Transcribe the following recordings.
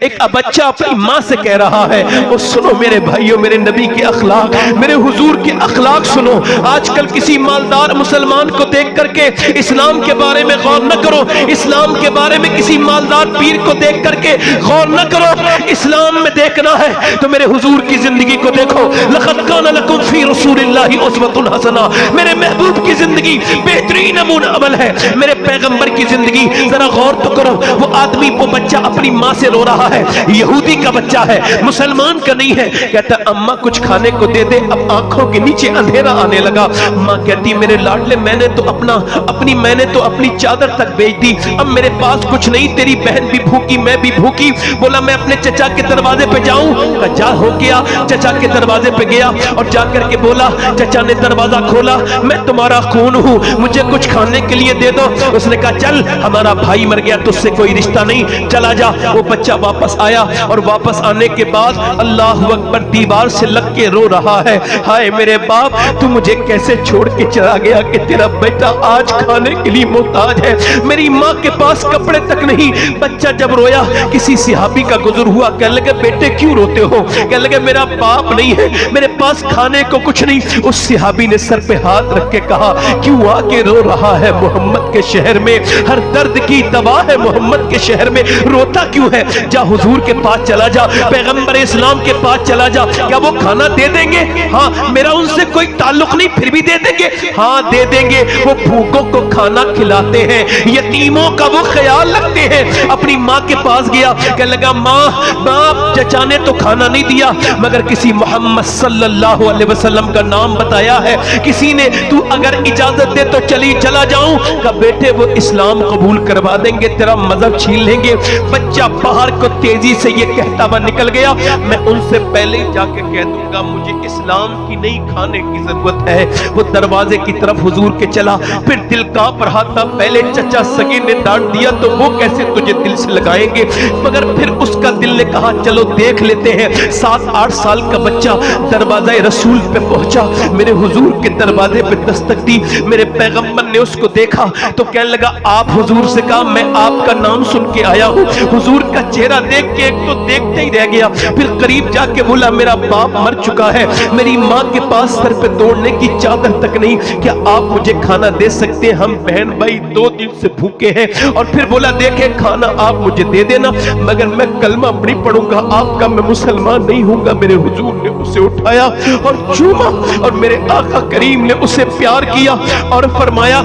ایک بچہ اپنی ماں سے کہہ رہا ہے، وہ سنو میرے بھائیوں، میرے نبی کے اخلاق، میرے حضور کے اخلاق سنو۔ آج کل کسی مالدار مسلمان کو دیکھ کر کے اسلام کے بارے میں غور نہ کرو، اسلام کے بارے میں کسی مالدار پیر کو دیکھ کر کے غور نہ کرو۔ اسلام میں دیکھنا ہے تو میرے حضور کی زندگی کو دیکھو۔ لقد کان لکم فی رسول اللہ اسوۃ حسنہ، میرے محبوب کی زندگی بہترین نمونہ عمل ہے۔ میرے پیغمبر کی زندگی ذرا غور تو کرو۔ وہ آدمی، وہ بچہ اپنی ماں سے رو رہا ہے، یہودی کا بچہ ہے، مسلمان کا نہیں ہے، کہتا اماں کچھ کھانے کو دے دے۔ اب آنکھوں کے نیچے اندھیرا آنے لگا۔ ماں کہتی میرے لاڈلے، میں نے تو اپنی چادر تک بیچ دی، اب میرے پاس کچھ نہیں، تیری بہن بھی بھوکی، میں بھی بھوکی۔ بولا میں اپنے چچا کے دروازے پہ جاؤں؟ کہا جا، ہو گیا۔ چچا کے دروازے پہ گیا اور جا کر کے بولا، چچا نے دروازہ کھولا، میں تمہارا خون ہوں، مجھے کچھ کھانے کے لیے دے دو۔ اس نے کہا چل، ہمارا بھائی مر گیا، تجھ سے کوئی رشتہ نہیں، چلا جا۔ وہ بچہ واپس آیا اور واپس آنے کے بعد اللہ اکبر دیوار سے لگ کے رو رہا ہے، ہائے میرے باپ، تو مجھے کیسے چھوڑ کے چلا گیا کہ تیرا بیٹا آج کھانے کے لیے محتاج ہے، میری ماں کے پاس کپڑے تک نہیں۔ بچہ جب رویا، کسی صحابی کا گزر ہوا، کہنے لگے بیٹے کیوں روتے ہو؟ کہنے لگے میرا باپ نہیں ہے، میرے پاس کھانے کو کچھ نہیں۔ اس صحابی نے سر پہ ہاتھ رکھ کے کہا کیوں آ کے رو رہا ہے محمد کے شہر میں؟ ہر درد کی دوا ہے محمد کے شہر میں، روتا کیوں ہے؟ جا حضور کے پاس چلا جا، پیغمبر اسلام کے پاس چلا جا، کیا وہ کھانا دے دیں گے؟ ہاں، میرا ان سے کوئی تعلق نہیں، پھر بھی دے دیں گے؟ ہاں دے دیں گے، وہ بھوکوں کو کھانا کھلاتے ہیں، یتیموں کا وہ خیال رکھتے ہیں۔ اپنی ماں کے پاس گیا، کہنے لگا ماں چچا نے تو کھانا نہیں دیا، مگر کسی محمد صلی اللہ علیہ وسلم کا نام بتایا ہے، کسی نے، تو اگر اجازت دے تو چلا جاؤں؟ کہ بیٹے وہ اسلام قبول کروا دیں گے، تیرا مذہب چھین لیں گے۔ بچہ باہر کو تیزی سے یہ کہتا ہوا نکل گیا، میں ان سے پہلے جا کے کہہ دوں گا مجھے اسلام کی نہیں کھانے کی ضرورت ہے۔ وہ دروازے کی طرف حضور کے چلا، پھر دل کانپ رہا تھا، پہلے چچا سگے نے ڈانٹ دیا تو وہ کیسے تجھے دل سے لگائیں گے، مگر پھر اس کا دل نے کہا چلو دیکھ لیتے ہیں۔ 7-8 سال کا بچہ دروازہ رسول پہ پہنچا، میرے حضور کے دروازے پہ دستک دی، میرے پیغمبر نے اس کو دیکھا تو کہنے لگا آپ حضور سے کہا میں آپ کا نام سن کے آیا ہوں۔ حضور کا چہرہ دیکھ کے ایک تو دیکھتے ہی رہ گیا، پھر قریب جا کے بولا میرا باپ مر چکا ہے، میری ماں کے پاس سر پہ توڑنے کی چادر تک نہیں، کیا آپ مجھے کھانا دے سکتے ہیں؟ ہم بہن بھائی 2 دن سے بھوکے ہیں۔ اور پھر بولا دیکھیں کھانا آپ مجھے دے دینا، مگر میں کلمہ نہیں پڑھوں گا آپ کا، میں مسلمان نہیں ہوں گا۔ میرے حضور نے اسے اٹھایا اور چوما، اور میرے آقا کریم نے اسے پیار کیا اور فرمایا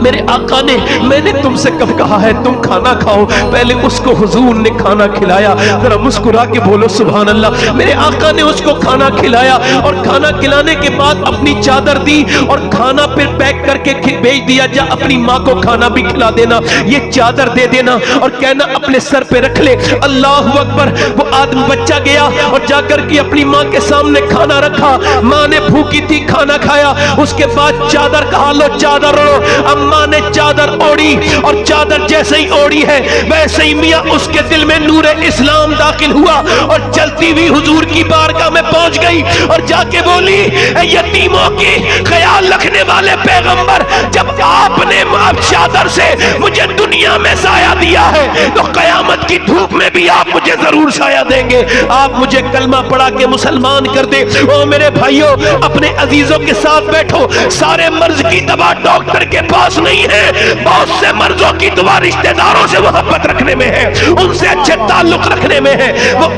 میرے آقا نے، میں نے تم سے کب کہا ہے تم کھانا کھاؤ؟ پہلے اس کو حضور نے کھانا کھلایا، ذرا مسکرا کے بولو سبحان اللہ۔ میرے آقا نے اس کو کھانا کھلایا اور کھانا کھلانے کے بعد اپنی چادر دی اور کھانا پھر پیک کر کے بھیج دیا، جا اپنی ماں کو کھانا بھی کھلا دینا، یہ چادر دے دینا اور کہنا اپنے سر پہ رکھ لے۔ اللہ اکبر۔ وہ آدمی بچہ گیا اور جا کر کے اپنی ماں کے سامنے کھانا رکھا، ماں نے بھوکی تھی، کھانا کھایا، اس کے بعد چادر کہا لو چادر رو۔ ماں نے چادر اوڑی اور چادر جیسے ہی اوڑی ہے ویسے ہی میاں اس کے دل میں نور اسلام داخل ہوا اور چلتی ہوئی حضور کی بارگاہ میں پہنچ گئی اور جا کے بولی اے یتیموں کی خیال رکھنے والے پیغمبر، جب آپ نے چادر سے مجھے دنیا میں سایہ دیا ہے تو قیامت کی دھوپ میں بھی آپ مجھے ضرور سایہ دیں گے۔ آپ مجھے کلمہ پڑھا کے مسلمان کر دے۔ او میرے بھائیوں، اپنے عزیزوں کے ساتھ بیٹھو، سارے مرض کی دوا ڈاکٹر کے پاس نہیں ہے، بہت سے مرضوں کی دوا رشتہ داروں سے محبت رکھنے میں ہے، ان سے اچھے تعلق رکھنے میں ہے۔ وہ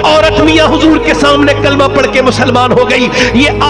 عورت میاں حضور کے سامنے کلمہ پڑھ کے مسلمان ہو گئی۔ یہ